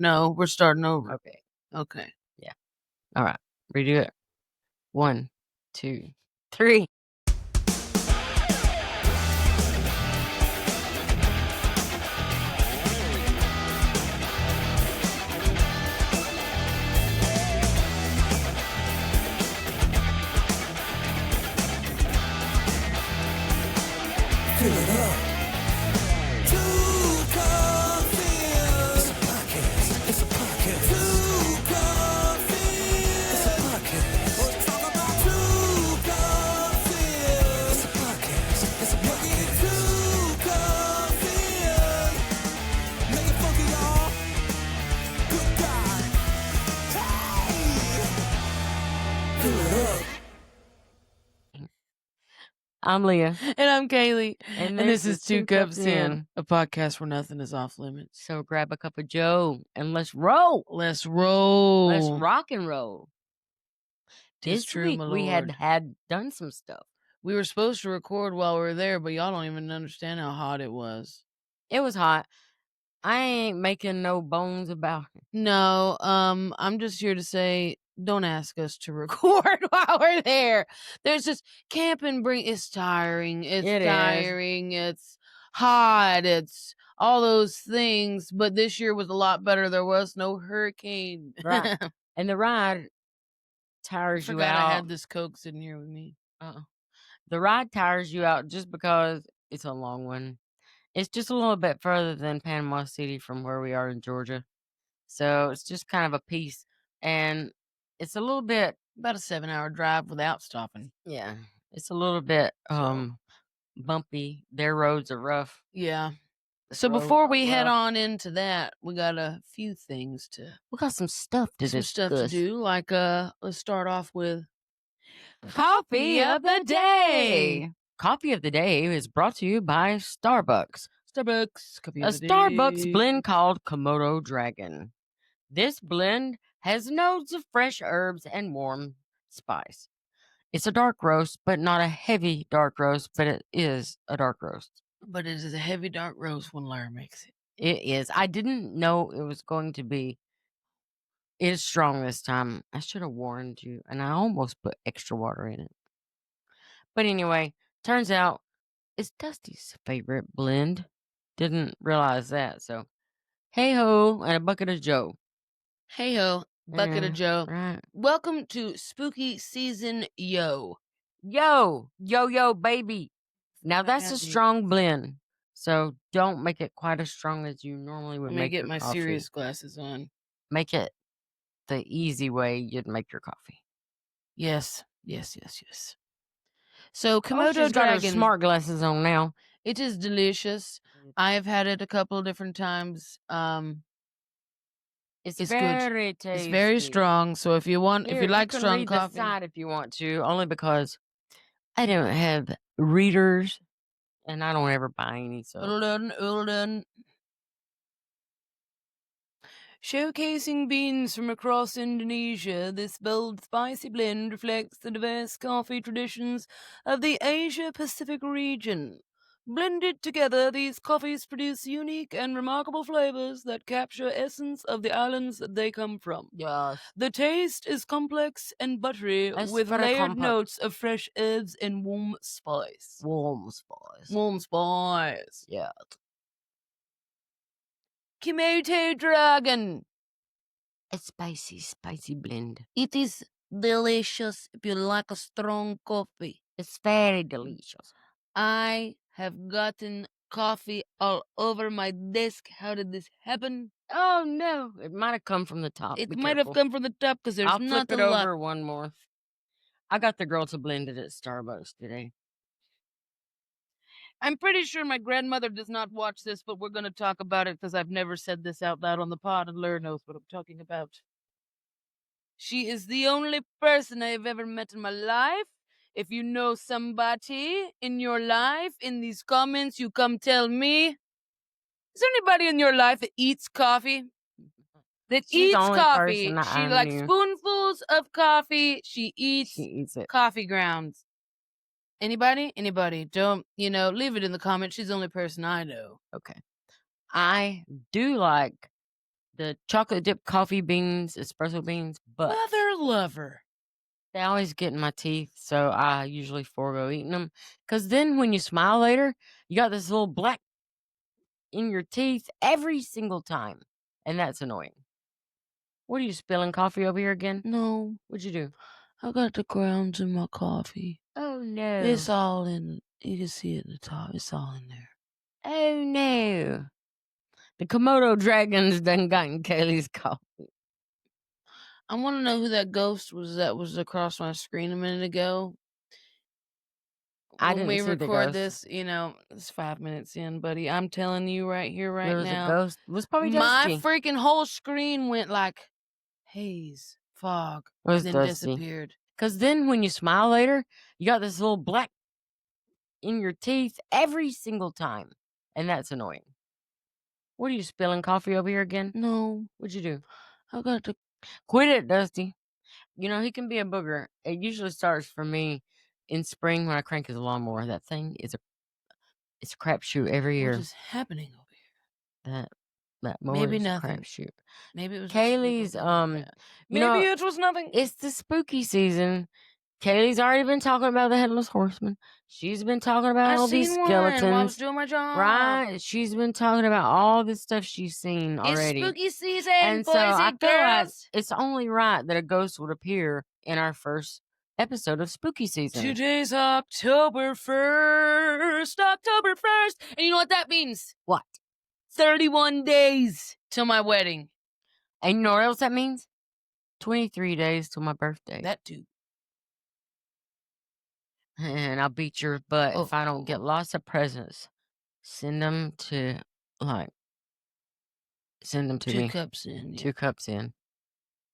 No, we're starting over. Okay. Okay. Yeah. All right. Redo it. 1, 2, 3. Fill it up. Two coffees. It's a podcast. It's a podcast. Two coffees. It's a podcast. Let's talk about two coffees. It's a podcast. It's a podcast. Two coffees. Make it funky, y'all. Good God. Hey. Fill it up. I'm Leah. And I'm Kaley. And this is Two Cups In, a podcast where nothing is off limits. So grab a cup of Joe and let's roll. Let's roll. Let's rock and roll. Tis This true, week my we lord. had done some stuff. We were supposed to record while we were there, but y'all don't even understand how hot it was. It was hot. I ain't making no bones about it. No, I'm just here to say, don't ask us to record while we're there. There's just camping. It's tiring. It's It is. tiring. It's hot. It's all those things. But this year was a lot better. There was no hurricane. Right. And the ride tires you Forgot out. I had this Coke sitting here with me. The ride tires you out just because it's a long one. It's just a little bit further than Panama City from where we are in Georgia. So it's just kind of a piece. And it's a little bit, About a 7-hour drive without stopping. yeah, it's a little bit bumpy. Their roads are rough. Yeah. So roads before are we head rough. on into that, we got a few things to We got some stuff to discuss. do. Like let's start off with Coffee of the day. Coffee of the day is brought to you by Starbucks. coffee A of the Starbucks day. blend called Komodo Dragon. This blend has notes of fresh herbs and warm spice. It's a dark roast, but not a heavy dark roast, but it is a dark roast. But it is a heavy dark roast when Lara makes it. It is. I didn't know it was going to be. It is strong this time. I should have warned you, and I almost put extra water in it. But anyway, turns out it's Dusty's favorite blend. Didn't realize that, so hey ho, and a bucket of Joe. Hey ho, bucket of Joe. Right. Welcome to spooky season, yo. Yo, baby. Now that's a happy. strong blend, so don't make it quite as strong as you normally would Let me make get your my coffee. serious glasses on. Make it the easy way you'd make your coffee. Yes. So Komodo she's got her Dragon, smart glasses on now. it is delicious. I have had it a couple of different times. It's It's very tasty. It's very strong. So if you want, if you like can strong read coffee, the side if you want to, only because I don't have readers and I don't ever buy any. So Ulden. Showcasing beans from across Indonesia, this bold, spicy blend reflects the diverse coffee traditions of the Asia-Pacific region. Blended together, these coffees produce unique and remarkable flavors that capture essence of the islands that they come from. yes, The taste is complex and buttery, It's with very layered complex. notes of fresh herbs and warm spice. warm spice. Warm spice. Yeah. Komodo Dragon. A spicy blend. It is delicious if you like a strong coffee. It's very delicious. I have gotten coffee all over my desk. How did this happen? Oh no! It might have come from the top. It Be might careful. have come from the top because there's I'll not flip a it lot. over one more. I got the girl to blend it at Starbucks today. I'm pretty sure my grandmother does not watch this, but we're going to talk about it because I've never said this out loud on the pod, and Laura knows what I'm talking about. She is the only person I've ever met in my life. If you know somebody in your life, in these comments, you come tell me. Is there anybody in your life that eats coffee? That She's the eats only coffee. person that She I likes knew. spoonfuls of coffee. She eats it. coffee grounds. Anybody? Don't, leave it in the comments. She's the only person I know. Okay. I do like the chocolate dipped coffee beans, espresso beans, but Mother lover. they always get in my teeth, so I usually forego eating them. Because then when you smile later, you got this little black in your teeth every single time, and that's annoying. What are you spilling coffee over here again? No, What'd you do? I got the grounds in my coffee. Oh no. It's all in. You can see it at the top. It's all in there. Oh no. The Komodo dragons done gotten Kaley's coffee. I want to know who that ghost was that was across my screen a minute ago. I When didn't we see the record ghost. this, it's 5 minutes in, buddy. I'm telling you right here, right There was now. a ghost. It was probably My Dusty. freaking whole screen went like haze, fog, It was and then Dusty. disappeared. Because then when you smile later, you got this little black in your teeth every single time, and that's annoying. What are you spilling coffee over here again? No, What'd you do? I got to Quit it, Dusty. He can be a booger. It usually starts for me in spring when I crank his lawnmower. That thing is it's a crapshoot every year. What is happening over here? That mower Maybe is a nothing. crapshoot. Maybe it was Kaley's Maybe it was nothing. It's the spooky season. Kaley's already been talking about the headless horseman. She's been talking about all these skeletons. One while I was doing my job. Right? She's been talking about all this stuff she's seen already. It's spooky season, And boys so I and feel like girls. it's only right that a ghost would appear in our first episode of spooky season. Today's October 1st. October 1st. And you know what that means? What? 31 days till my wedding. And you know what else that means? 23 days till my birthday. That too. And I'll beat your butt if I don't get lots of presents. Send them to me. 2 cups in. 2 cups in.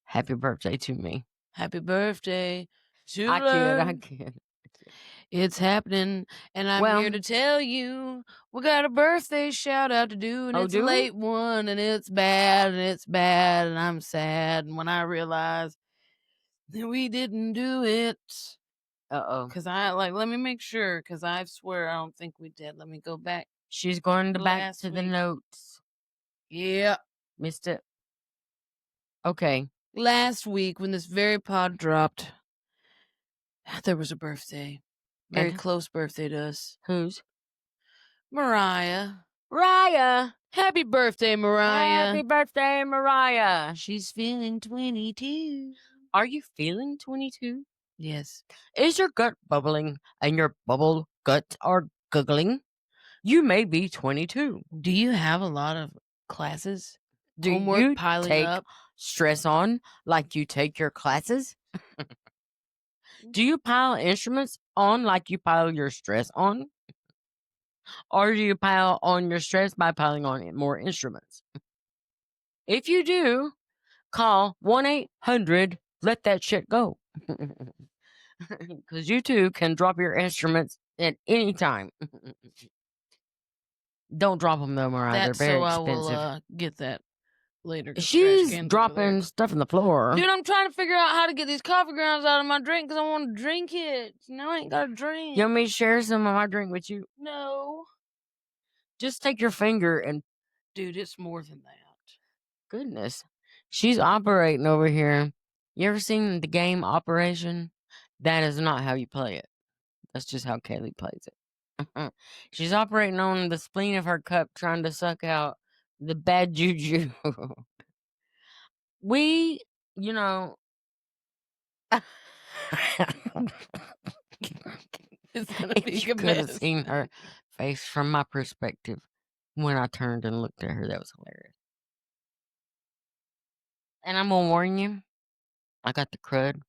Happy birthday to me. Happy birthday to I kid. It's happening, and I'm here to tell you we got a birthday shout out to do, and it's a late one, and it's bad, and I'm sad. And when I realize that we didn't do it, because let me make sure, because I swear I don't think we did. Let me go back. She's going back to the notes. Yeah, missed it. Okay. Last week when this very pod dropped, there was a birthday. Very close birthday to us. Whose? Mariah. Happy birthday, Mariah. Happy birthday, Mariah. She's feeling 22. Are you feeling 22? Yes. Is your gut bubbling and your bubble guts are guggling? You may be 22. Do you have a lot of classes? Do homework you piling take up? stress on like you take your classes? Do you pile instruments on like you pile your stress on? Or do you pile on your stress by piling on more instruments? If you do, call 1-800 let that shit go. Because you too can drop your instruments at any time. Don't drop them though, Mariah. They're very expensive. I will get that later. She's dropping stuff in the floor. Dude, I'm trying to figure out how to get these coffee grounds out of my drink because I want to drink it. I ain't got a drink. You want me to share some of my drink with you? No. Just take your finger and... Dude, it's more than that. Goodness. She's operating over here. You ever seen the game Operation? That is not how you play it. That's just how Kaley plays it. She's operating on the spleen of her cup, trying to suck out the bad juju. We, It's gonna be if you could have seen her face from my perspective when I turned and looked at her, that was hilarious. And I'm gonna warn you, I got the crud.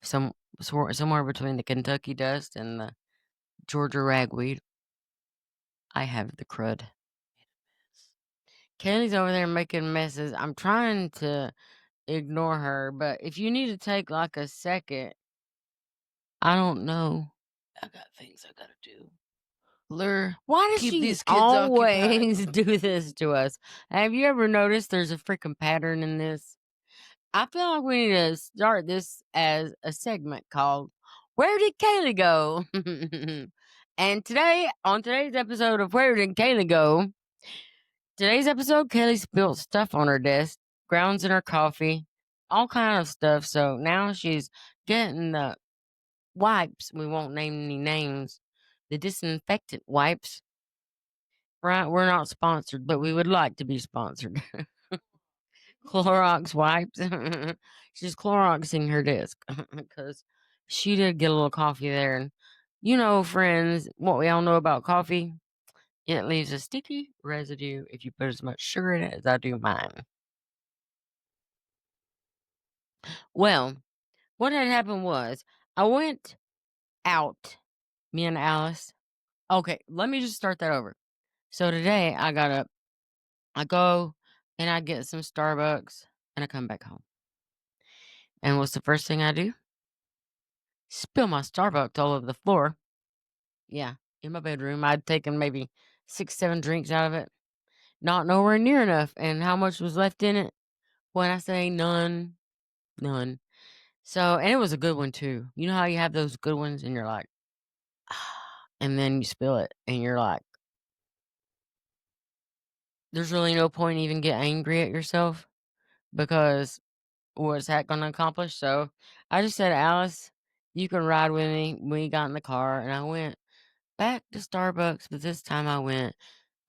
Somewhere between the Kentucky dust and the Georgia ragweed. I have the crud. Kaley's over there making messes. I'm trying to ignore her, but if you need to take like a second, I don't know. I got things I gotta do. Lure. Why does she these kids always do this to us? Have you ever noticed there's a freaking pattern in this? I feel like we need to start this as a segment called Where Did Kaley Go? And today, on today's episode of Where Did Kaley Go, Today's episode, Kaley spilled stuff on her desk, grounds in her coffee, all kind of stuff. So now she's getting the wipes. We won't name any names. The disinfectant wipes. Right? We're not sponsored, but we would like to be sponsored. Clorox wipes. She's Cloroxing her desk because she did get a little coffee there. And you know, friends, what we all know about coffee, it leaves a sticky residue if you put as much sugar in it as I do mine. Well, what had happened was I went out, me and Alice. Okay, let me just start that over. So today I got up, I go and I get some Starbucks and I come back home. And what's the first thing I do? Spill my Starbucks all over the floor. Yeah, in my bedroom. I'd taken maybe 6, 7 drinks out of it. Not nowhere near enough. And how much was left in it? When I say none. So, and it was a good one too. You know how you have those good ones and you're like, and then you spill it and you're like, there's really no point even get angry at yourself because what's that going to accomplish? So I just said, Alice, you can ride with me. We got in the car and I went back to Starbucks, but this time I went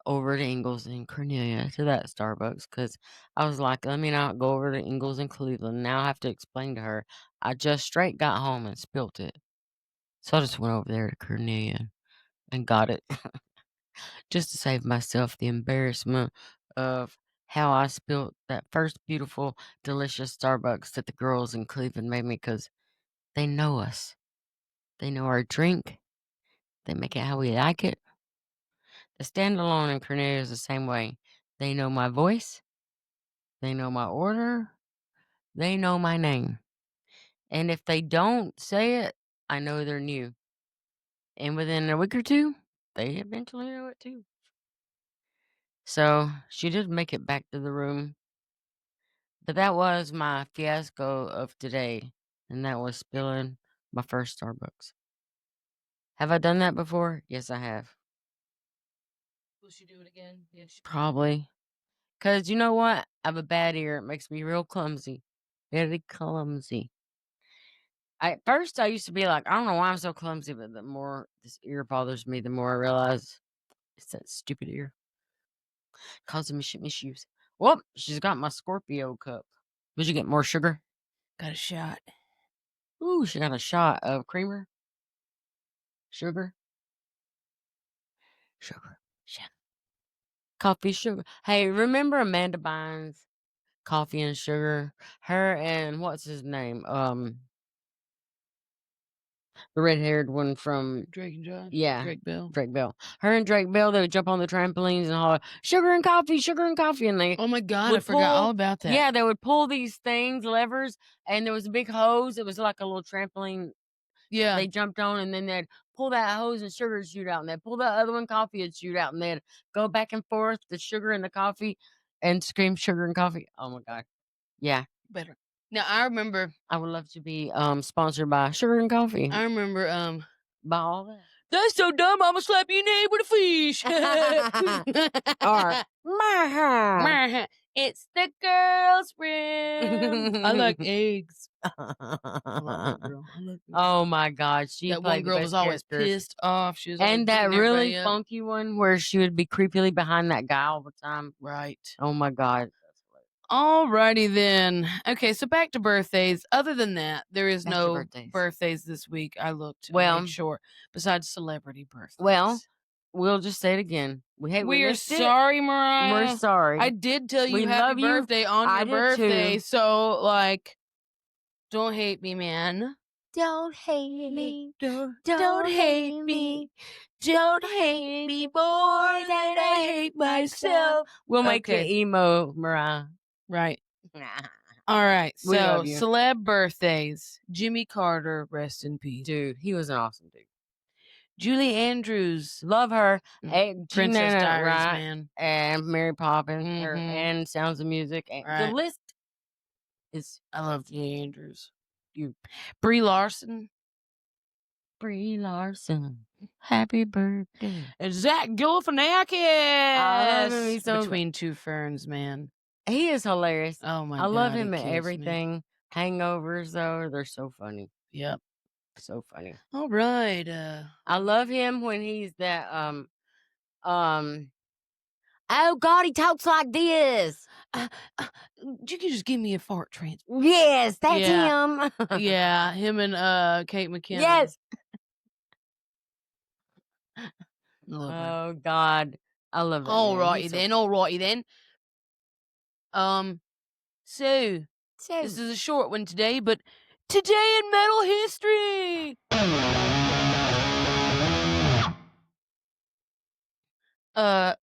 over to Ingalls and Cornelia to that Starbucks because I was like, let me not go over to Ingalls and Cleveland. Now I have to explain to her. I just straight got home and spilt it. So I just went over there to Cornelia and got it just to save myself the embarrassment of how I spilt that first beautiful, delicious Starbucks that the girls in Cleveland made me because they know us. They know our drink. They make it how we like it. The standalone in Cornelia is the same way. They know my voice. They know my order. They know my name. And if they don't say it, I know they're new. And within a week or two, they eventually know it too. So she did make it back to the room. But that was my fiasco of today. And that was spilling my first Starbucks. Have I done that before? Yes, I have. Will she do it again? Yes. Probably. Because you know what? I have a bad ear. It makes me real clumsy. Very clumsy. At first, I used to be like, I don't know why I'm so clumsy, but the more this ear bothers me, the more I realize it's that stupid ear causing me issues. Well, she's got my Scorpio cup. Would you get more sugar? Got a shot. Ooh, she got a shot of creamer. Sugar. Coffee, sugar. Hey, remember Amanda Bynes? Coffee and sugar. Her and what's his name? The red-haired one from Drake and Josh? Yeah. Drake Bell. Drake Bell. Her and Drake Bell, they would jump on the trampolines and holler, sugar and coffee, and they Oh my God, I would forgot pull- all about that. Yeah, they would pull these things, levers, and there was a big hose. It was like a little trampoline Yeah. they jumped on, and then they'd pull that hose and sugar would shoot out, and they'd pull that other one, coffee would shoot out, and they'd go back and forth, the sugar and the coffee, and scream sugar and coffee. Oh my God. Yeah. Better. Now I remember I would love to be sponsored by Sugar and Coffee. I remember By all that. that's so dumb, I'ma slap you in the head with a fish. Or it's the girls' room. I like eggs. I love that girl. I love her. Oh my God. She That played one the girl best was always characters. pissed off. She was And that beating really everybody up. funky one where she would be creepily behind that guy all the time. Right. Oh my God. Alrighty then. Okay, so back to birthdays. Other than that, there is Back to no birthdays. birthdays this week. I looked. I Well- made sure. Besides celebrity birthdays. Well, we'll just say it again. We are missed it. sorry, Mariah. We're sorry. I did tell you We happy love you. birthday on I your did birthday, too. so like, don't hate me, man. Don't hate me. Don't hate me. Don't hate me more than I hate myself. We'll make Okay. it emo, Mariah. Right. All right. We So love you. celeb birthdays. Jimmy Carter, rest in peace. Dude, he was an awesome dude. Julie Andrews, Love her. Mm, Hey, Princess Gina, Diaries, right? man. And Mary Poppins, Mhm. and Sounds of Music. And Right. the list is I love Julie Andrews. Brie Larson. Brie Larson. Happy birthday. And Zach Galifianakis. I love him. He's so Between Two Ferns, man. He is hilarious. Oh my I god, love he him in kills me. everything. Hangovers though, they're so funny. Yep. So funny. All right. I love him when he's that oh God, he talks like this. You can just give me a fart transport. Yes, that's Yeah. him. Yeah, him and Kate McKinnon. Yes. Love her. Oh God, I love that. Alrighty then. Alrighty then. So this is a short one today, but today in metal history.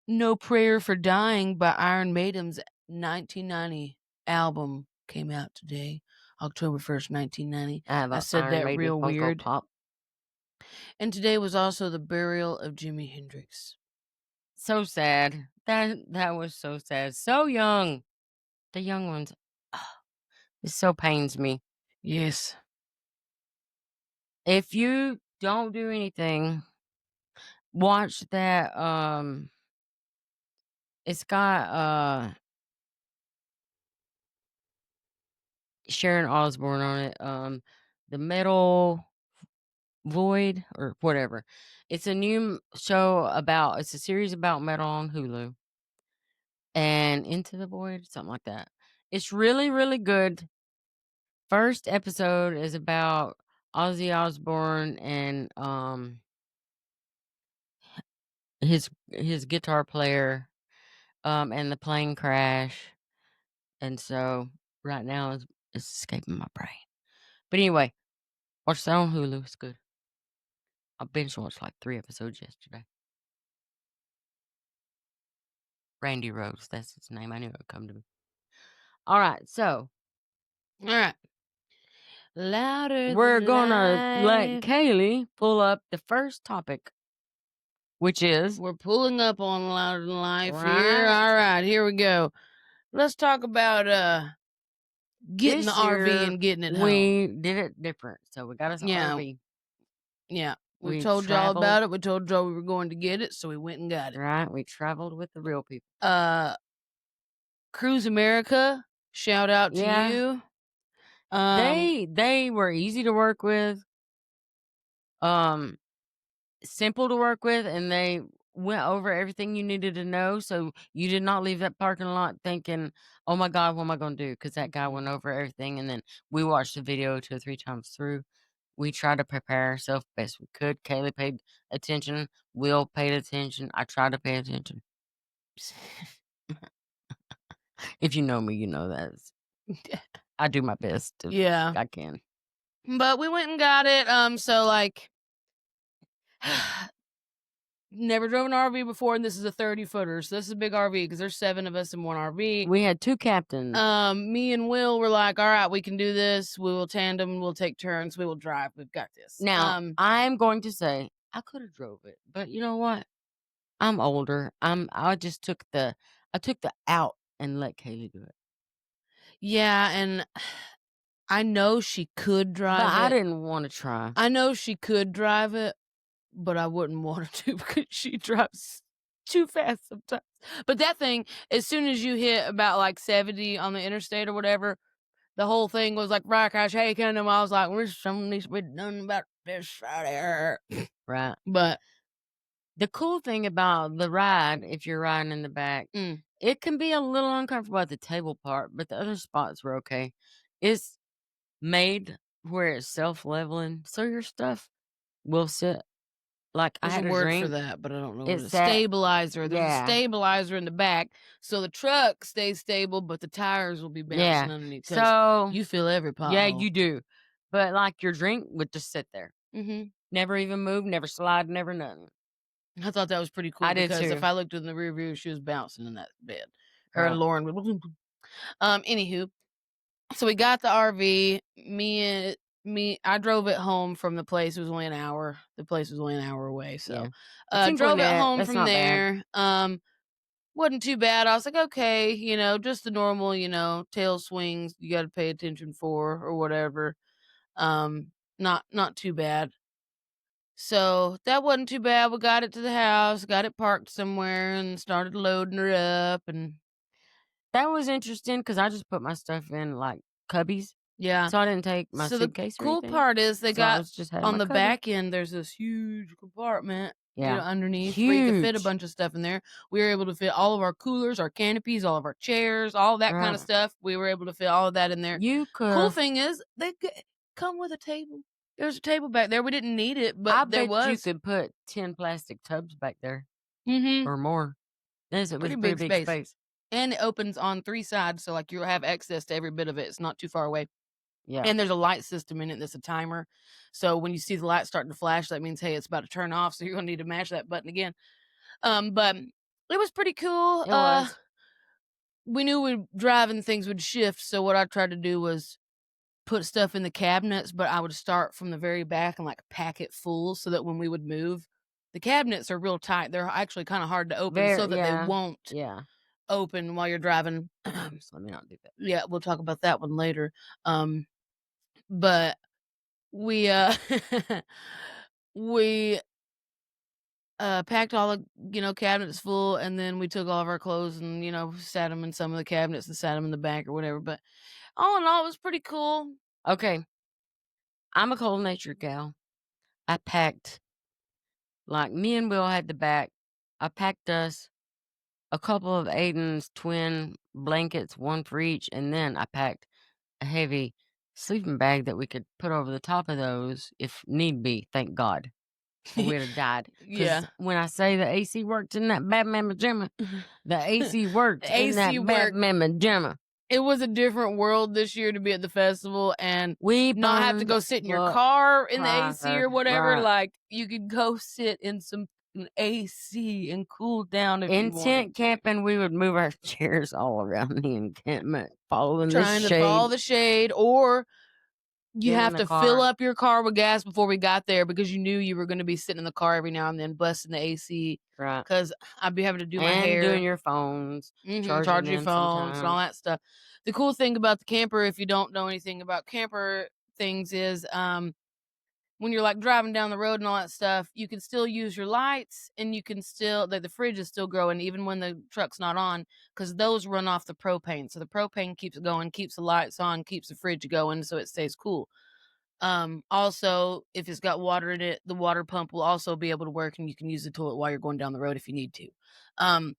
No Prayer for Dying by Iron Maiden's 1990 album came out today, October 1st, 1990. I said Iron that Maiden real Funko weird. Pop. And today was also the burial of Jimi Hendrix. So sad. That was so sad. So young. The young ones. It so pains me. Yes. If you don't do anything, watch that. It's got Sharon Osbourne on it. The Metal Void or whatever. It's a new show about. It's a series about metal on Hulu. And Into the Void, something like that. It's really, really good. First episode is about Ozzy Osbourne and his guitar player and the plane crash. And so right now it's escaping my brain. But anyway, watch that on Hulu. It's good. I binge watched like 3 episodes yesterday. Randy Rose, that's his name. I knew it would come to me. All right, so All right. Louder. we're than gonna let life. Kaley pull up the first topic, which is We're pulling up on Louder Than Life here. Right. All right, here we go. Let's talk about getting this the RV year, and getting it home. we did it different. So we got us an Yeah. RV. Yeah. We We told y'all traveled. about it. We told y'all we were going to get it, so we went and got it. Right, we traveled with the real people. Cruise America, shout out to Yeah. you. They were easy to work with, simple to work with, and they went over everything you needed to know. So you did not leave that parking lot thinking, "Oh my God, what am I going to do?" Because that guy went over everything, and then we watched the video 2 or 3 times through. We tried to prepare ourselves best we could. Kaley paid attention. Will paid attention. I tried to pay attention. If you know me, you know that. I do my best. Yeah. I can. But we went and got it. So like never drove an RV before, and this is a 30-footer. So this is a big RV because there's 7 of us in one RV. We had 2 captains. Me and Will were like, all right, we can do this. We will tandem. We'll take turns. We will drive. We've got this. Now, I'm going to say I could have drove it, but you know what? I'm older. I just took the out and let Kaley do it. Yeah, and I know she could drive But it. I didn't want to try. I know she could drive it, but I wouldn't want her to because she drives too fast sometimes. But that thing, as soon as you hit about like 70 on the interstate or whatever, the whole thing was like, right, crash, hey, kind of. I was like, there's something needs to be done about this right here. Right. But the cool thing about the ride, if you're riding in the back, it can be a little uncomfortable at the table part, but the other spots were okay. It's made where it's self-leveling, so your stuff will sit. Like there's I had a word drink. for that, but I don't know what It's it is. that- Stabilizer. There's yeah. a stabilizer in the back, so the truck stays stable, but the tires will be bouncing underneath. So you feel every pothole. yeah, you do. But like your drink would just sit there, Mm-hmm. never even move, never slide, never nothing. I thought that was pretty cool I did because too. if I looked in the rear view, she was bouncing in that bed. Her Right. and Lauren would. Anywho, so we got the RV. I drove it home from the place. It was only an hour. The place was only an hour away. So It's drove it Gwinnett. home That's from not there. Wasn't too bad. I was like, okay, just the normal, tail swings you got to pay attention for or whatever. Not too bad. So that wasn't too bad. We got it to the house, got it parked somewhere, and started loading her up. And That was interesting because I just put my stuff in like cubbies, yeah. so I didn't take my So the suitcase or cool anything. part is they So I got was just had on my the cubby. back end, there's this huge compartment, Yeah, underneath where you could fit a huge. bunch of stuff in there. We were able to fit all of our coolers, our canopies, all of our chairs, all that kind of Right. stuff. We were able to fit all of that in there. You could. Cool thing is they come with a table. There's a table back there. We didn't need it, but I there bet was. you could put 10 plastic tubs back there Mm-hmm. or more. It was Pretty a big pretty big space. And it opens on 3 sides, so like you have access to every bit of it. It's not too far away. Yeah. And there's a light system in it that's a timer. So when you see the light starting to flash, that means, hey, it's about to turn off. So you're going to need to mash that button again. But it was pretty cool. It was. We knew driving things would shift. So what I tried to do was put stuff in the cabinets, but I would start from the very back and like pack it full so that when we would move, the cabinets are real tight. They're actually kind of hard to open so that they won't open while you're driving. Oops, let me not do that. Yeah, we'll talk about that one later. But we we packed all the cabinets full, and then we took all of our clothes and sat them in some of the cabinets and sat them in the back or whatever. But all in all, it was pretty cool. Okay, I'm a cold-natured gal. I packed, like, me and Will had the back. I packed us a couple of Aiden's twin blankets, one for each, and then I packed a heavy sleeping bag that we could put over the top of those if need be. Thank God. Or we'd have died. Yeah. Because when I say the AC worked in that Batman pajama, the AC worked in that Batman pajama. It was a different world this year to be at the festival and we not have to go sit in your car in the AC or whatever. Right. Like, you could go sit in some AC and cool down if you In wanted. tent camping, we would move our chairs all around the encampment, following trying the to shade. follow the shade, or you Get in have the to car. fill up your car with gas before we got there because you knew you were going to be sitting in the car every now and then busting the AC. Right. Because I'd be having to do my and hair. doing your phones. Charge your them phones and all sometimes. that stuff. The cool thing about the camper, if you don't know anything about camper things, is when you're like driving down the road and all that stuff, you can still use your lights, and you can still the fridge is still growing even when the truck's not on, because those run off the propane. So the propane keeps going, keeps the lights on, keeps the fridge going, so it stays cool. Also, if it's got water in it, the water pump will also be able to work, and you can use the toilet while you're going down the road if you need to.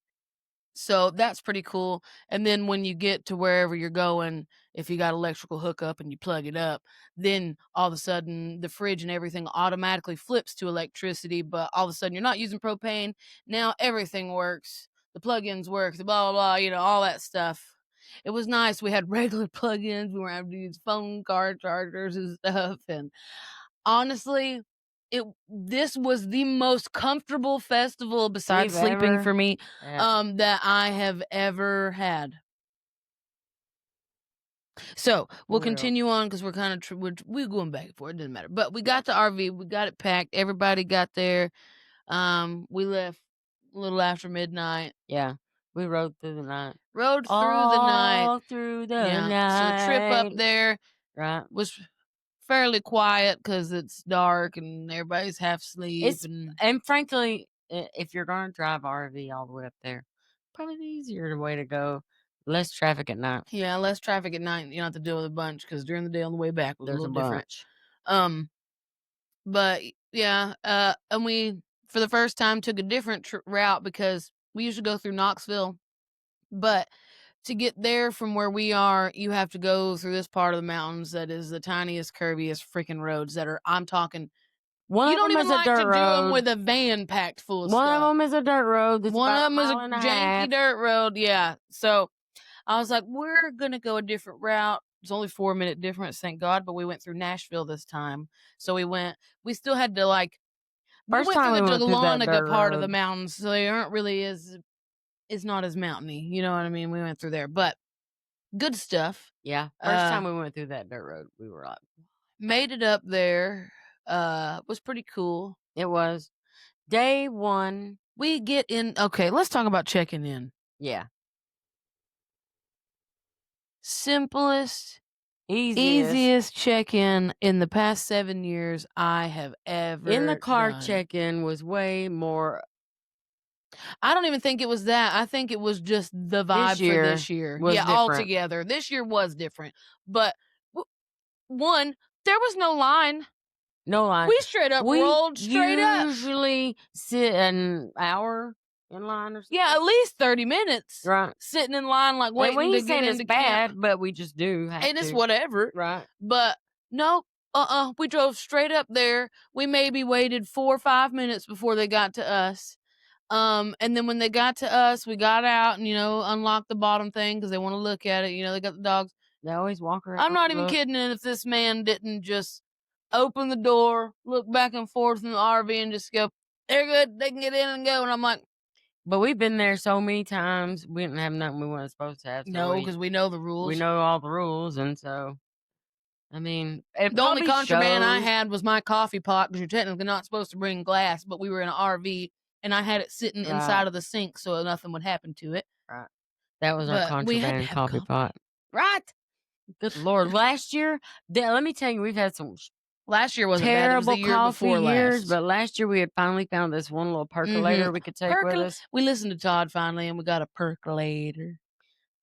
So that's pretty cool. And then when you get to wherever you're going, if you got electrical hookup and you plug it up, then all of a sudden the fridge and everything automatically flips to electricity, but all of a sudden you're not using propane. Now everything works. The plugins work, the blah, blah, blah, all that stuff. It was nice. We had regular plugins. We weren't having to use phone card chargers and stuff. And honestly, this was the most comfortable festival besides sleeping for me that I have ever had. So we'll continue on because we're kind of we're going back and forth. It doesn't matter. But we got the RV, we got it packed. Everybody got there. We left a little after midnight. Yeah, we rode through the night. All through the night. So the trip up there was fairly quiet because it's dark and everybody's half asleep. And frankly, if you're going to drive RV all the way up there, probably the easier way to go. Less traffic at night. Yeah, less traffic at night. You don't have to deal with a bunch because during the day on the way back was a little different. But yeah, and we for the first time took a different route because we usually go through Knoxville, but to get there from where we are, you have to go through this part of the mountains that is the tiniest, curviest freaking roads that are. I'm talking. One you of don't them even is like a dirt to road. do them with a van packed full of One stuff. of them is a dirt road. One of them is a janky half. Dirt road. Yeah. So I was like, we're gonna go a different route. It's only 4-minute difference, thank God. But we went through Nashville this time, so we still had to like. First we went time through we the went through that Dahlonega part road. of the mountains, so they aren't really it's not as mountainy. You know what I mean? We went through there, but good stuff. Yeah. First time we went through that dirt road, we were like, made it up there. Was pretty cool. It was. Day one. We get in. Okay, let's talk about checking in. Yeah. Simplest Easiest check-in in the past 7 years I have ever In the car done. check-in was way more. I don't even think it was that. I think it was just the vibe for this year. was Yeah, different. altogether. This year was different. But one, there was no line. No line. We straight up rolled straight up. Usually sit an hour in line or something. Yeah, at least 30 minutes. Right. Sitting in line, like, waiting and we to ain't get saying into it's bad, camp. but we just do have And it's to. whatever. Right. But no, we drove straight up there. We maybe waited 4 or 5 minutes before they got to us. And then when they got to us, we got out and, unlocked the bottom thing because they want to look at it. They got the dogs. They always walk around. I'm not even kidding if this man didn't just open the door, look back and forth in the RV and just go, they're good, they can get in and go. And I'm like, but we've been there so many times, we didn't have nothing we weren't supposed to have. So no, because we know the rules. We know all the rules, and so, I mean, the only contraband I had was my coffee pot, because you're technically not supposed to bring glass, but we were in an RV, and I had it sitting inside of the sink so nothing would happen to it. Right. That was our contraband coffee pot. Right. Good Lord. Last year, let me tell you, we've had some last year wasn't terrible bad. It was the year coffee before years, last. but last year we had finally found this one little percolator we could take with us. We listened to Todd finally, and we got a percolator.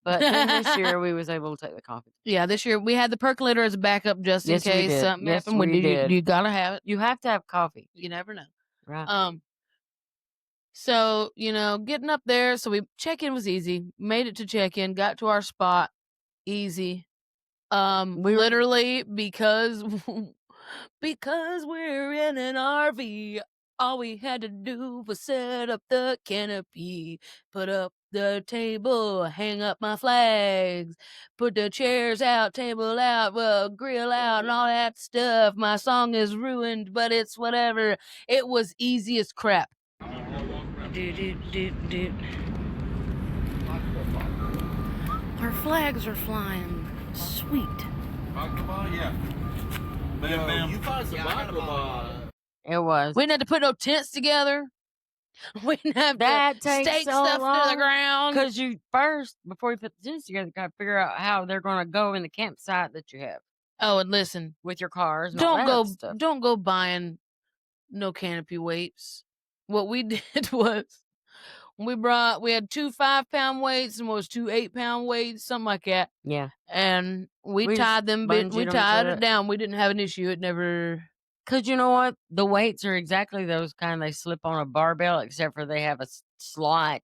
But then this year we was able to take the coffee. Yeah, this year we had the percolator as a backup just in case something happened. We did. You gotta have it. You have to have coffee. You never know. Right. So, getting up there, so check-in was easy. Made it to check-in, got to our spot, easy. Literally because we're in an RV, all we had to do was set up the canopy, put up the table, hang up my flags, put the chairs out, table out, grill out, and all that stuff. My song is ruined, but it's whatever. It was easy as crap. Our flags are flying. Sweet. Baklava, yeah. Bam. You find some baklava. It was. We didn't have to put no tents together. We didn't have to stake stuff to the ground. Because you first, before you put the tents together, you got to figure out how they're going to go in the campsite that you have. Oh, and listen, with your cars. And don't go buying no canopy weights. What we did was we had 2 5-pound weights and was 2 8-pound weights, something like that. Yeah. And we tied them. We tied it down. We didn't have an issue. It never. Because you know what? The weights are exactly those kind they slip on a barbell, except for they have a slot.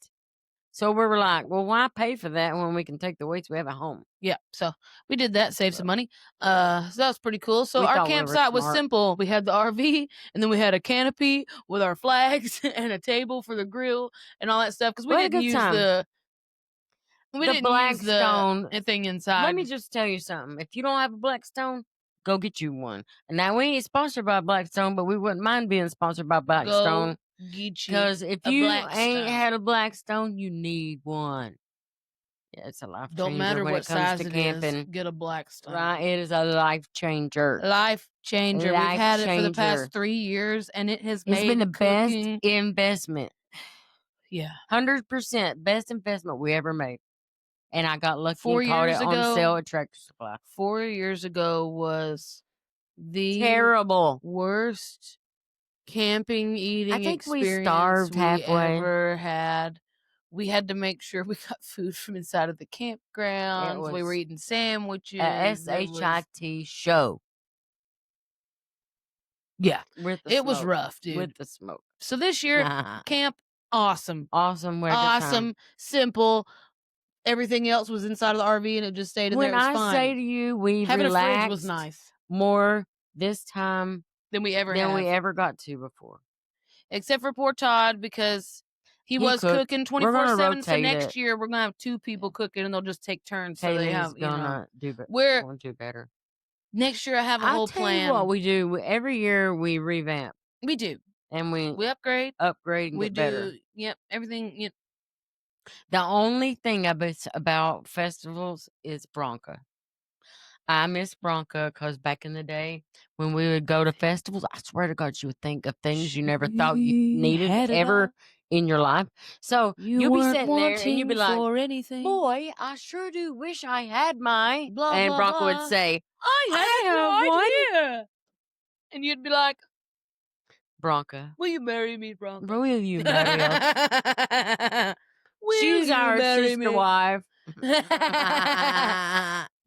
So we were like, well, why pay for that when we can take the weights we have at home? Yeah. So we did that, save some money. So that was pretty cool. So our campsite was simple. We had the RV, and then we had a canopy with our flags and a table for the grill and all that stuff. Because we didn't use the Blackstone thing inside. Let me just tell you something. If you don't have a Blackstone, go get you one. Now, we ain't sponsored by Blackstone, but we wouldn't mind being sponsored by Blackstone. Because if you ain't had a Blackstone, you need one. Yeah, it's a life changer. Don't matter when what it comes size to it camping. is, get a Blackstone. Right, it is a life changer. Life changer. We've had it for the past 3 years, and it has been the best investment. Yeah, 100% best investment we ever made. And I got lucky and caught it on sale at Tractor Supply. 4 years ago was the terrible worst camping eating I think experience we starved halfway. Ever had. We had to make sure we got food from inside of the campground. We were eating sandwiches. A SHIT show. Yeah, it was rough, dude. With the smoke. So this year, camp, awesome. Awesome, simple. Everything else was inside of the RV, and it just stayed in there. It was fine. When I say to you, we having relaxed a fridge was nice more this time than we ever got to before. Except for poor Todd, because he was cooking 24/7. So next year we're gonna have 2 people cooking, and they'll just take turns. So they have gonna do better. Next year I have a whole plan. You what we do every year, we revamp. We do, and we upgrade, and get better. Yep, everything. Yep. The only thing about festivals is Bronca. I miss Bronca because back in the day when we would go to festivals, I swear to God, you would think of things you never thought you needed ever in your life. So you'll be sitting there and you'll be like, boy, I sure do wish I had my. Blah, and blah, Bronca blah. would say, I had no have one. idea. And you'd be like, Bronca. will you marry me, Bronco? Will you marry us? Will She's you our marry sister me? wife.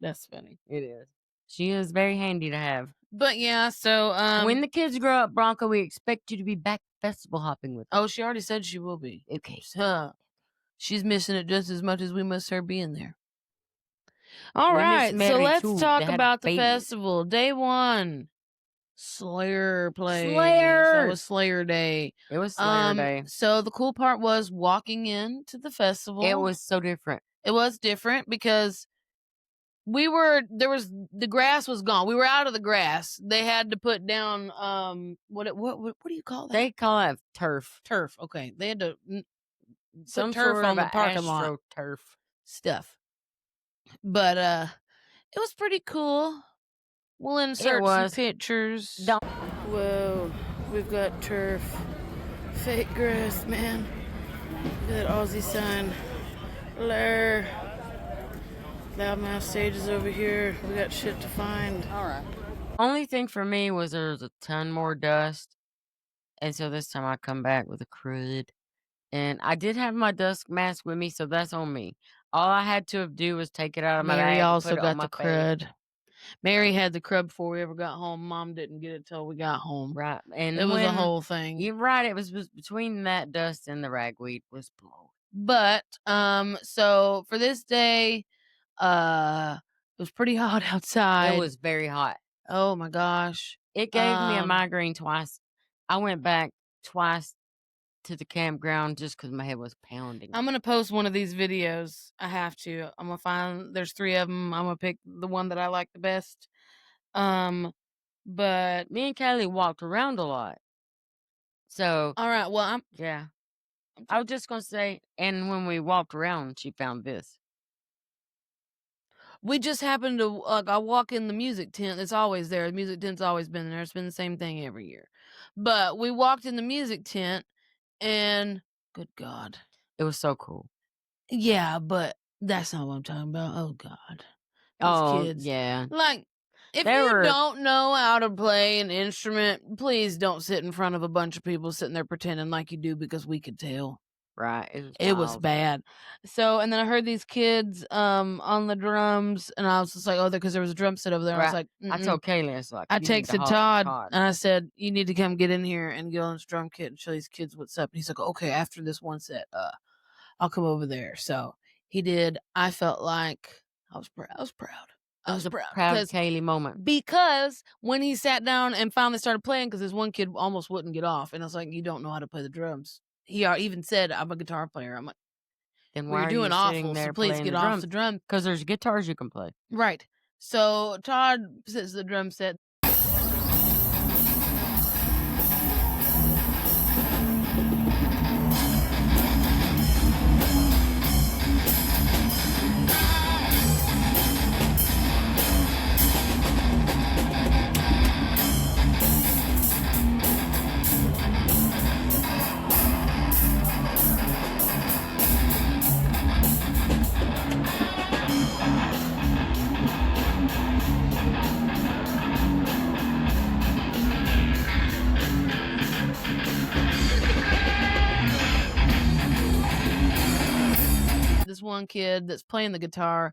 That's funny. It is. She is very handy to have. But yeah, so when the kids grow up, Bronco, we expect you to be back festival hopping with us. oh, she already said she will be. Okay. She's missing it just as much as we miss her being there. All We miss right, so Mary, let's too. talk They had about the babies. festival. Day 1. Slayer plays. Slayer! That was Slayer Day. It was Slayer Day. So the cool part was walking into the festival. It was so different. It was different because the grass was gone. We were out of the grass. They had to put down what do you call that? They call it turf. Turf. Okay. They had to Some put turf sort on of the parking lot turf stuff. But it was pretty cool. We'll insert some pictures. Whoa, we've got turf. Fake grass, man. Look at that Aussie sign. Lair. Loudmouth stage is over here. We got shit to find. Alright. Only thing for me was there was a ton more dust. And so this time I come back with a crud. And I did have my dust mask with me, so that's on me. All I had to do was take it out of my bag. Mary also put it got on my the crud. Mary had the crud before we ever got home. Mom didn't get it till we got home. Right. And it was a whole thing. You're right. It was between that dust and the ragweed was blowing. But so for this day, it was pretty hot outside. It was very hot. Oh my gosh. It gave me a migraine twice. I went back twice to the campground just because my head was pounding. I'm going to post one of these videos. I have to. I'm going to find, there's 3 of them. I'm going to pick the one that I like the best. But me and Kaley walked around a lot. So. All right. Well, yeah. I was just going to say, and when we walked around, she found this. We just happened to, I walk in the music tent. It's always there. The music tent's always been there. It's been the same thing every year. But we walked in the music tent and good God. It was so cool. Yeah, but that's not what I'm talking about. Oh God. These kids. Yeah. Like, if you don't know how to play an instrument, please don't sit in front of a bunch of people sitting there pretending like you do, because we could tell. Right. It was bad. So, and then I heard these kids on the drums, and I was just like, oh, because there was a drum set over there. Right. I was like, I told Kaley, I texted Todd, and I said, you need to come get in here and get on this drum kit and show these kids what's up. And he's like, okay, after this one set, I'll come over there. So he did. I felt like I was proud. It was a proud Kaley moment. Because when he sat down and finally started playing, because this one kid almost wouldn't get off, and I was like, you don't know how to play the drums. He even said, I'm a guitar player. I'm like, then why you're doing awful, so please get off the drum. Because there's guitars you can play. Right. So Todd sits the drum set. This one kid that's playing the guitar,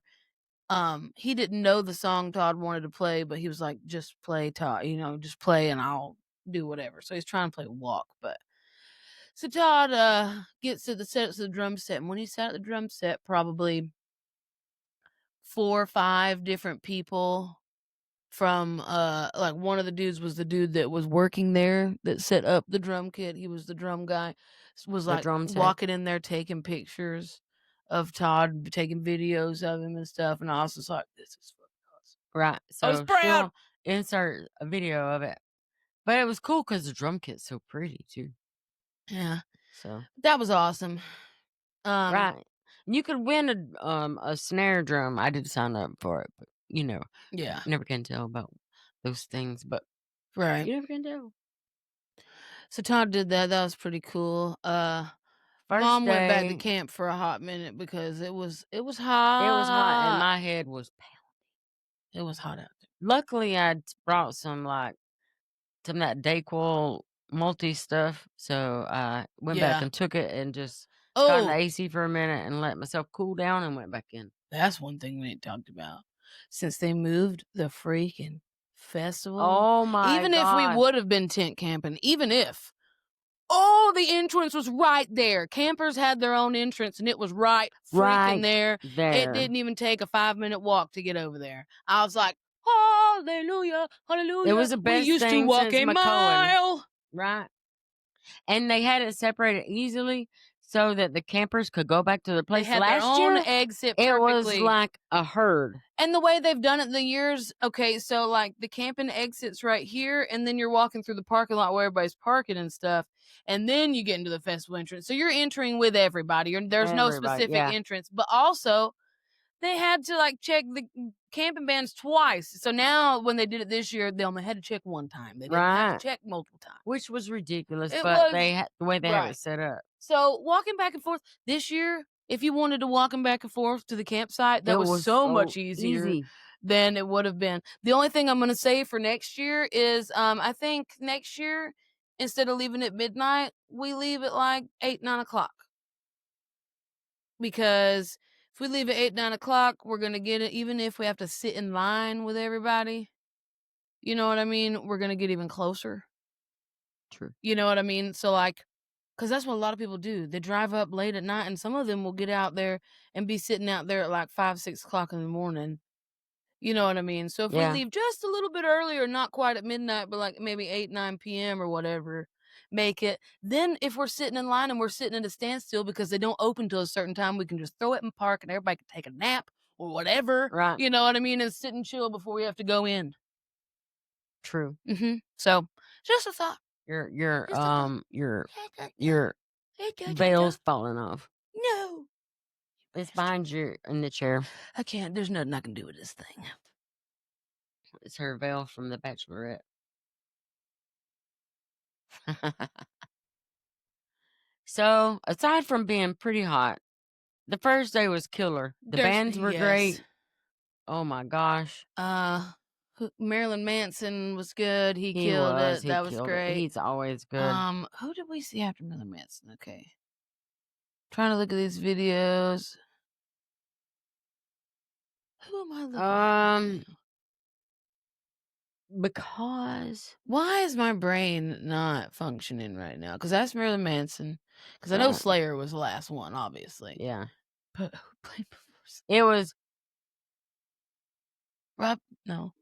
he didn't know the song Todd wanted to play, but he was like, just play, Todd, just play and I'll do whatever. So he's trying to play Walk, but so Todd gets to the drum set, and when he sat at the drum set, probably 4 or 5 different people from like one of the dudes was the dude that was working there that set up the drum kit. He was the drum guy, was like walking in there taking pictures of Todd, taking videos of him and stuff, and I was just like, this is fucking awesome. Right. So I was proud. Insert a video of it. But it was cool because the drum kit's so pretty too. Yeah. So that was awesome. Right. You could win a snare drum. I did sign up for it, but yeah, never can tell about those things, but right, you never can tell. So Todd did that. That was pretty cool. Mom went back to camp for a hot minute because it was hot. It was hot, and my head was pounding. It was hot out there. Luckily, I brought some of that Dayquil multi stuff, so I went back Yeah. and took it and just got in the Oh, AC for a minute and let myself cool down and went back in. that's one thing we ain't talked about. Since they moved the freaking festival, Oh my even if we gosh. would have been tent camping, even if, the entrance was right there. Campers had their own entrance, and it was right freaking there. It there. didn't even take a 5-minute walk to get over there. I was like, hallelujah, hallelujah. It was the We best used to thing walk since a McCohen. mile. Right. And they had it separated easily so that the campers could go back to their They place. had their Last own year, exit it was perfectly. like a herd. And the way they've done it in the years, okay, so like the camping exits right here, and then you're walking through the parking lot where everybody's parking and stuff, and then you get into the festival entrance. So you're entering with everybody. There's no specific entrance, but also they had to like check the camping bans twice. So now when they did it this year, they only had to check one time. They didn't have to check multiple times, which was ridiculous. It but was- the way they have right. it set up. So walking back and forth this year, if you wanted to walk back and forth to the campsite, that It was so much easier easy. than it would have been. The only thing I'm going to say for next year is I think next year, instead of leaving at midnight, we leave at like 8, 9 o'clock. Because if we leave at 8, 9 o'clock, we're going to get it, even if we have to sit in line with everybody. You know what I mean? We're going to get even closer. True. You know what I mean? So like, because that's what a lot of people do. They drive up late at night, and some of them will get out there and be sitting out there at like 5, 6 o'clock in the morning. You know what I mean? So if we leave just a little bit earlier, not quite at midnight, but like maybe 8, 9 p.m. or whatever, make it. Then if we're sitting in line and we're sitting at a standstill because they don't open till a certain time, we can just throw it in park and everybody can take a nap or whatever. Right. You know what I mean? And sit and chill before we have to go in. True. So just a thought. Your veil's falling off. No. It's behind you in the chair. I can't. There's nothing I can do with this thing. It's her veil from The Bachelorette. So, aside from being pretty hot, the first day was killer. The bands were great. Oh my gosh. Marilyn Manson was good. He killed it. That was great. He's always good. Who did we see after Marilyn Manson? Okay. Trying to look at these videos. Who am I looking at? Because why is my brain not functioning right now? Because that's Marilyn Manson. Because I know Slayer was the last one, obviously. Yeah. But who played before? It was Rob. No.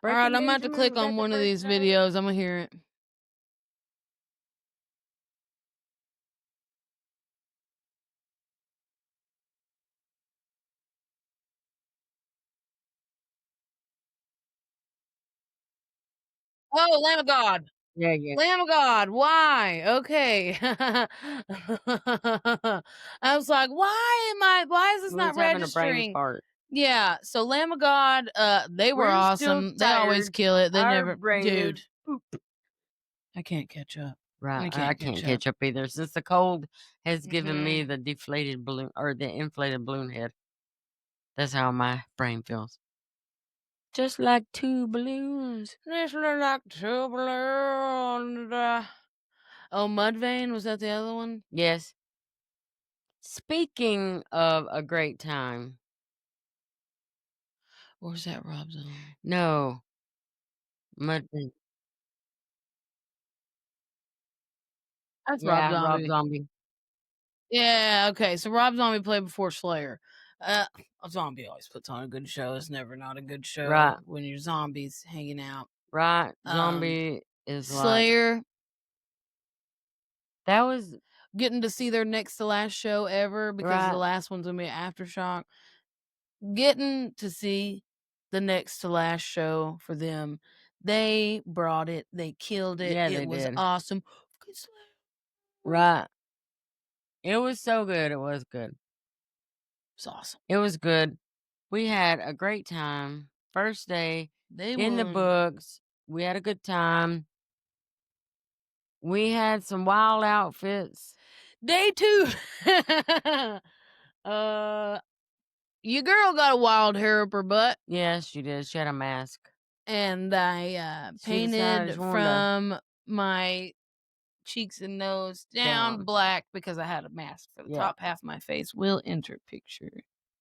All right, I'm about to click on one of these videos. I'm gonna hear it. Oh, Lamb of God. Yeah. Lamb of God. Why? Okay. I was like, why is this not registering? Yeah. So Lamb of God, they were awesome. They always kill it. They never, dude. I can't catch up. Right. I can't catch up either. Since the cold has given me the deflated balloon or the inflated balloon head. That's how my brain feels. Just like 2 balloons. Just like 2 balloons. Oh, Mudvayne, was that the other one? Yes. Speaking of a great time. Or was that Rob Zombie? No. Mudvayne. That's Rob Zombie. Yeah, okay. So Rob Zombie played before Slayer. Zombie always puts on a good show. It's never not a good show when you're zombies hanging out. Right. Zombie is Slayer. That was getting to see their next to last show ever because the last one's gonna be Aftershock. Getting to see the next to last show for them. They brought it. They killed it. Yeah, it was awesome. Right. It was so good. It was good. It's awesome. It was good. We had a great time. First day in the books. We had a good time. We had some wild outfits. Day 2. Your girl got a wild hair up her butt, Yes, she did. She had a mask. and I She decided painted she wanted from my cheeks and nose down Down. black because I had a mask for the Yeah. top half of my face. Will enter picture.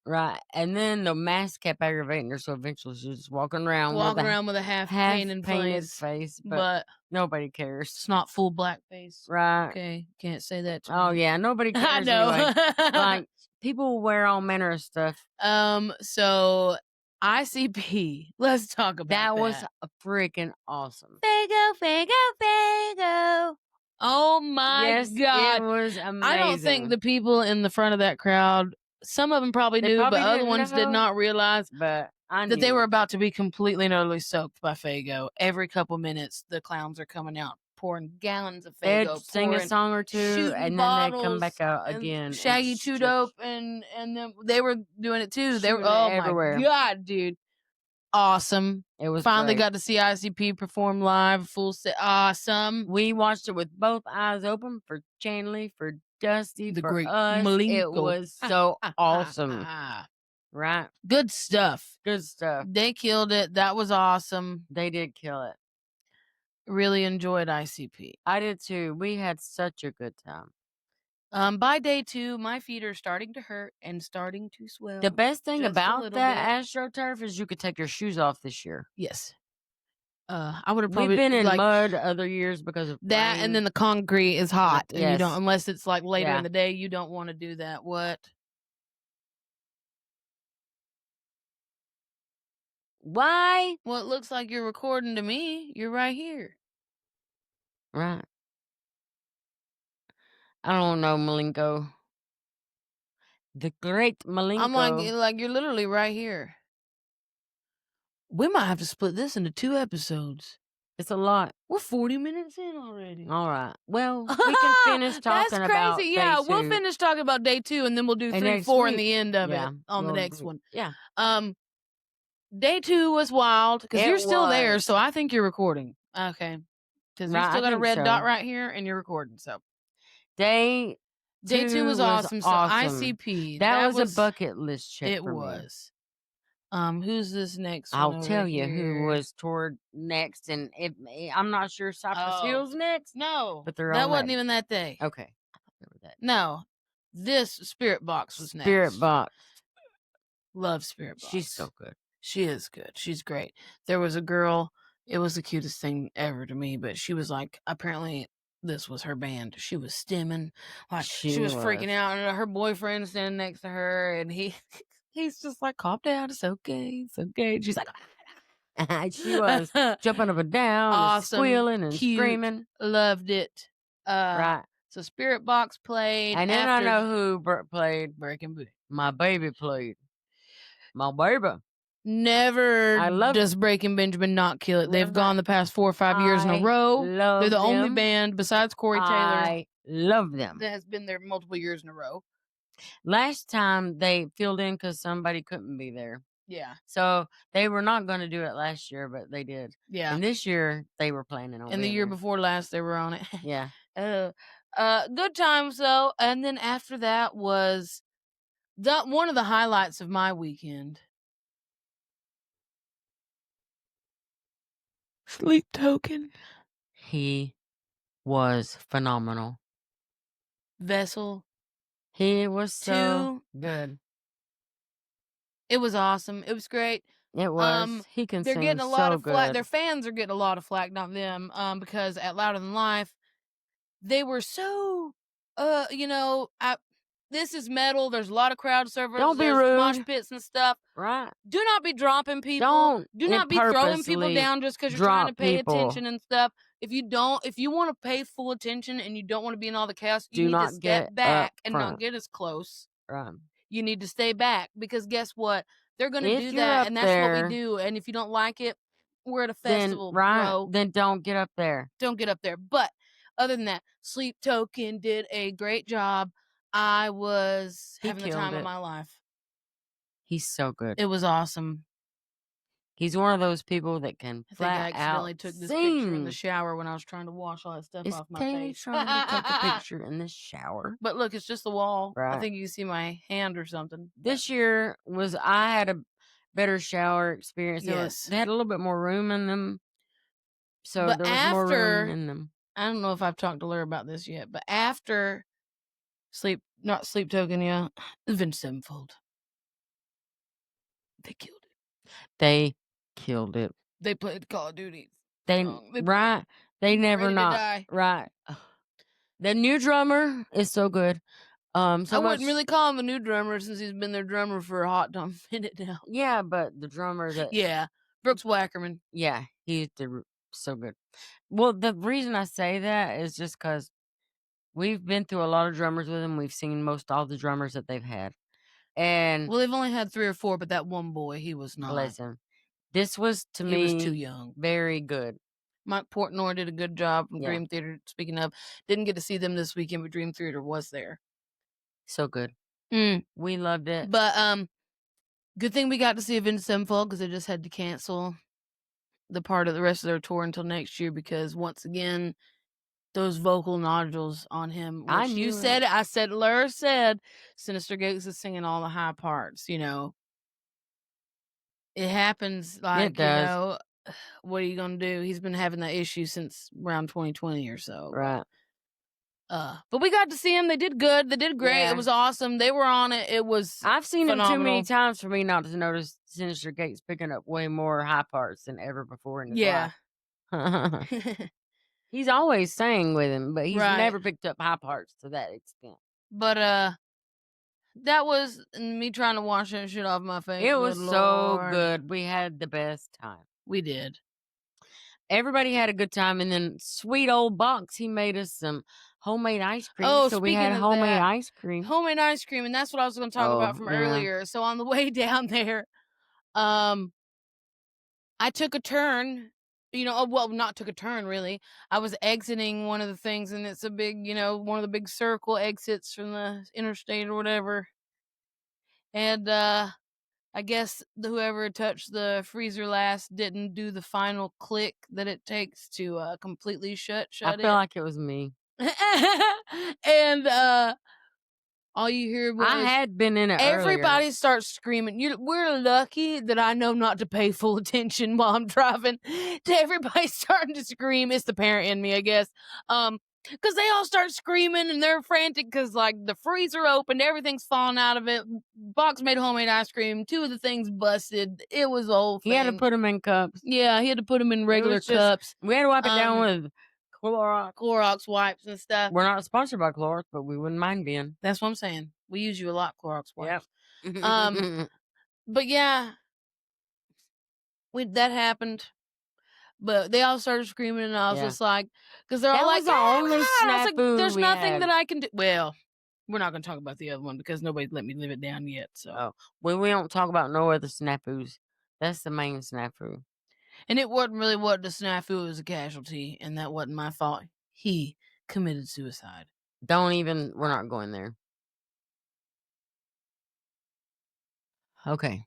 Right. And then the mask kept aggravating her, so eventually she was just walking around With a half painted face, but but nobody cares. it's not full black face. Right. Okay, can't say that. Oh, yeah. Nobody cares I know. anyway. Like, people wear all manner of stuff. So ICP. Let's talk about that. That was freaking awesome. Fago. Oh my Yes, God. it was amazing. I don't think the people in the front of that crowd, some of them probably They knew, probably but other didn't ones did know. not realize But I that they knew. were about to be completely and utterly soaked by Fago. Every couple minutes, the clowns are coming out, pouring gallons of They'd Fago, sing a song or two, shooting and then they'd come back bottles, out and again. Shaggy and Chewed just Dope, and then they were doing it too. They were, shooting it oh everywhere. my God, dude. Awesome. It was Finally great. got to see ICP perform live, full set. Awesome. We watched it with both eyes open for Chanley, for Dusty, The for great us. It Malenko. was so awesome. Right? Good stuff. Good stuff. They killed it. That was awesome. They did kill it. Really enjoyed ICP. I did too. We had such a good time. By day 2, my feet are starting to hurt and starting to swell. The best thing just a about little that bit. AstroTurf is you could take your shoes off this year. Yes. I would have probably We've been in like mud other years because of that, rain. and then the concrete is hot, and you don't, Yes. unless it's like later Yeah. in the day, you don't want to do that. What? Why? Well, it looks like you're recording to me. You're right here. Right. I don't know, Malenko. The great Malenko. I'm like you're literally right here. We might have to split this into 2 episodes. It's a lot. We're 40 minutes in already. All right. Well, we can finish talking That's about crazy. Yeah, day we'll 2. finish talking about day 2, and then we'll do And 3, next 4 in week. the end of Yeah, it on the we'll next do- one. Yeah. Day 2 was wild because It you're still there, was. so I think you're recording. Okay, because you Right, still I got a think red dot so. right here, and you're recording. So Day 2 was awesome. So awesome. ICP. That was a bucket list check It for me. was. Who's this next one? I'll over tell you who here? was toward next, and I'm not sure Cypress Oh. Hill's next. No, But they're that on wasn't that. even that day. Okay. I thought they were that. No, this Spirit Box was next. Spirit Box. Love Spirit Box. She's so good. She is good. She's great. There was a girl. It was the cutest thing ever to me, but she was like, apparently this was her band. She was stimming, like she was freaking out, and her boyfriend standing next to her, and he's just like, calm down, it's okay, it's okay. And she's like, She was jumping up and down, awesome, and squealing and cute, screaming. loved it. Right. So Spirit Box played, And then I know who played. Breaking Booty. My baby played. My baby. Never does Breaking Benjamin not kill it. They've Love gone the past 4 or 5 years in a row. They're the only band besides Corey Taylor I love them. that has been there multiple years in a row. Last time they filled in because somebody couldn't be there. Yeah. So they were not going to do it last year, but they did. Yeah. And this year they were planning on it. And the year before last they were on it. Yeah. Good times though. And then after that was one of the highlights of my weekend. Sleep Token. He was phenomenal. Vessel. He was so good. It was awesome. It was great. It was. He can They're sing getting a lot so of flack. good. Their fans are getting a lot of flack, not them, because at Louder Than Life, they were so, this is metal. There's a lot of crowd surfers. Don't be there's rude. mosh pits and stuff. Right. Do not be dropping people. Do not be throwing people down just because you're trying to pay attention and stuff. If you want to pay full attention and you don't want to be in all the chaos, you need to step back and not get as close. Right. You need to stay back because guess what? They're going to do you're that, up and that's there, what we do. And if you don't like it, we're at a then festival, bro. then don't get up there. Don't get up there. But other than that, Sleep Token did a great job. I was having the time of my life. He's so good. It was awesome. He's one of those people that can I think I flat out accidentally took this picture in the sing. shower when I was trying to wash all that stuff Is off my Kaley face. trying to take a picture in the shower? But look, it's just the wall. I Right. think you can see my hand or something. This year I had a better shower experience. Yes. They had a little bit more room in them. So But there was more room after, in them. I don't know if I've talked to Laura about this yet, but after not Sleep Token, yeah, Avenged Sevenfold, they killed it. They killed it. They played Call of Duty. They right. They never ready to not die. right. The new drummer is so good. I wouldn't really call him a new drummer since he's been their drummer for a hot damn minute now. Yeah, but the drummer that Yeah, Brooks Wackerman. yeah, he's so good. Well, the reason I say that is just because we've been through a lot of drummers with him. We've seen most all the drummers that they've had, and Well, they've only had 3 or 4, but that one boy, he was not. listen, this was to me He was too young. very good. Mike Portnoy did a good job from Yeah. Dream Theater. Speaking of, didn't get to see them this weekend, but Dream Theater was there. So good. We loved it. But good thing we got to see Avenged Sevenfold because they just had to cancel the part of the rest of their tour until next year because once again, those vocal nodules on him. I Which knew you said it. I said Laura said Sinister Gates is singing all the high parts. You know, it happens. Like It does. you know, what are you gonna do? He's been having that issue since around 2020 or so. Right. But we got to see them. They did good. They did great. Yeah. It was awesome. They were on it. It was. I've seen him too phenomenal. many times for me not to notice Sinister Gates picking up way more high parts than ever before in his life. He's always sang with him, but he's Right. never picked up high parts to that extent. But that was me trying to wash that shit off my face. It Good was so Lord. good. We had the best time. We did. Everybody had a good time, and then sweet old Box, he made us some homemade ice cream. Oh, so we had speaking of homemade that, ice cream. Homemade ice cream, and that's what I was going to talk about from yeah. earlier. So on the way down there, I took a turn. You know, well, not took a turn really. I was exiting one of the things, and it's a big, you know, one of the big circle exits from the interstate or whatever. And I guess whoever touched the freezer last didn't do the final click that it takes to completely shut I it. feel like it was me. And all you hear was I had been in it everybody earlier. starts screaming. We're lucky that I know not to pay full attention while I'm driving. To everybody starting to scream. It's the parent in me, I guess. Because they all start screaming and they're frantic because like the freezer opened, everything's falling out of it. Box made homemade ice cream. 2 of the things busted. It was the whole thing. He had to put them in cups. Yeah, he had to put them in regular cups. We had to wipe it down with Clorox wipes and stuff. We're not sponsored by Clorox, but we wouldn't mind being. That's what I'm saying. We use you a lot, Clorox wipes. Yep. But yeah, that happened. But they all started screaming, and I was just like, because they're all like, the only I was like, snafu there's we nothing had. that I can do. Well, we're not going to talk about the other one because nobody let me live it down yet. So, we don't talk about no other snafus. That's the main snafu. And it wasn't really what the snafu, it was a casualty, and that wasn't my fault. He committed suicide. We're not going there. Okay.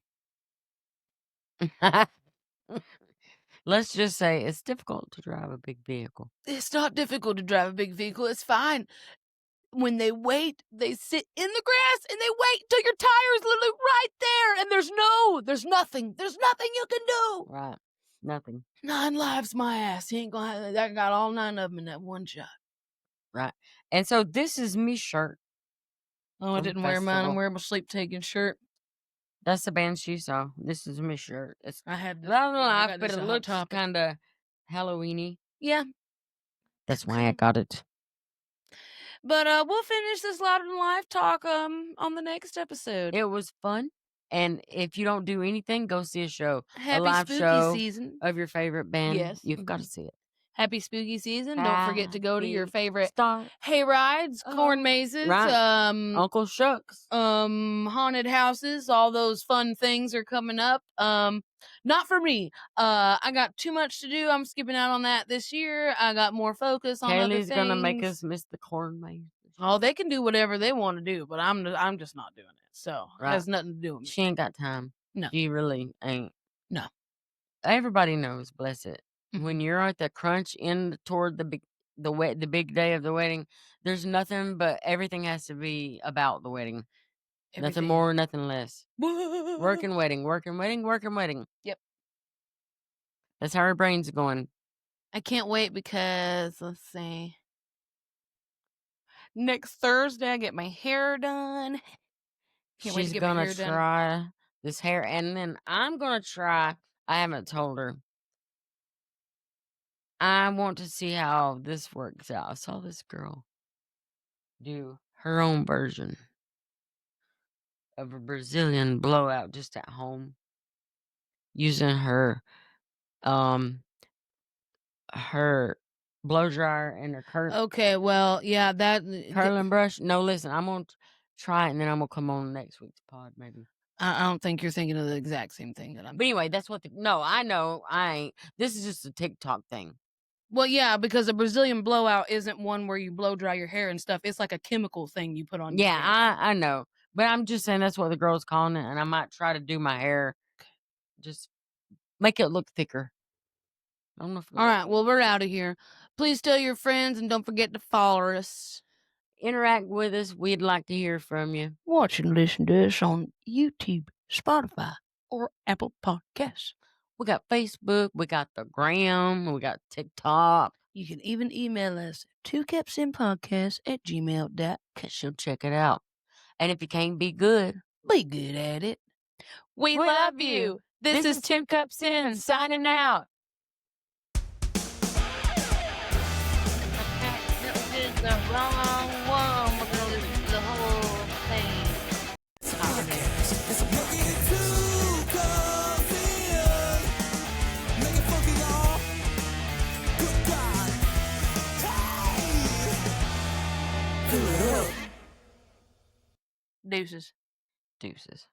Let's just say it's difficult to drive a big vehicle. It's not difficult to drive a big vehicle. It's fine. When they wait, they sit in the grass and they wait till your tire is literally right there. And there's nothing you can do. Right. Nothing. 9 lives, my ass. He ain't gonna have, I got all 9 of them in that one shot. Right. And so this is me shirt. Oh, I didn't wear mine. I'm wearing my sleep taking shirt. That's the band she saw. This is my shirt. I had this. I don't know, but it looks kind of Halloween-y. Yeah. That's why I got it. But we'll finish this Loud and Live talk on the next episode. It was fun. And if you don't do anything, go see a show. Happy a live spooky show season of your favorite band. Yes. You've got to see it. Happy spooky season. Don't forget to go to your favorite Star. hay rides, corn mazes, Right. Uncle Shucks. haunted houses. All those fun things are coming up. Not for me. I got too much to do. I'm skipping out on that this year. I got more focus on other things. Kaley's gonna make us miss the corn maze. Oh, they can do whatever they want to do, but I'm just not doing it. So it has nothing to do with me. She ain't got time. No. She really ain't. No. everybody knows, bless it. Mhm. When you're at the crunch end toward the big day of the wedding, there's nothing but everything has to be about the wedding. Nothing Everything. more, nothing less. What? Working wedding, working wedding, working wedding. Yep. That's how our brain's going. I can't wait because let's see. Next Thursday, I get my hair done. Can't wait to She's get my gonna hair done. try this hair, and then I'm gonna try. I haven't told her. I want to see how this works out. I saw this girl do her own version of a Brazilian blowout just at home, using her blow dryer and her Okay, well, yeah, that curling brush. No, listen, I'm gonna try it, and then I'm gonna come on next week's pod, maybe. I don't think you're thinking of the exact same thing that I'm. But anyway, that's what. No, I know I ain't. This is just a TikTok thing. Well, yeah, because a Brazilian blowout isn't one where you blow dry your hair and stuff. It's like a chemical thing you put on. Yeah, your hair. I know, but I'm just saying that's what the girl's calling it, and I might try to do my hair, just make it look thicker. I don't know if All right, well, we're out of here. Please tell your friends and don't forget to follow us. Interact with us. We'd like to hear from you. Watch and listen to us on YouTube, Spotify, or Apple Podcasts. We got Facebook, we got the Gram, we got TikTok. You can even email us at 2cupsinpodcast@gmail.com. Cause she'll check it out. And if you can't be good, Be good at it. We We love love you. you. This is 2 Cups In signing out. the wrong one. We're gonna listen to the whole thing. It's a make it too confusing. Make it funky, y'all. Good God. Hey! Fill it up. Deuces. Deuces.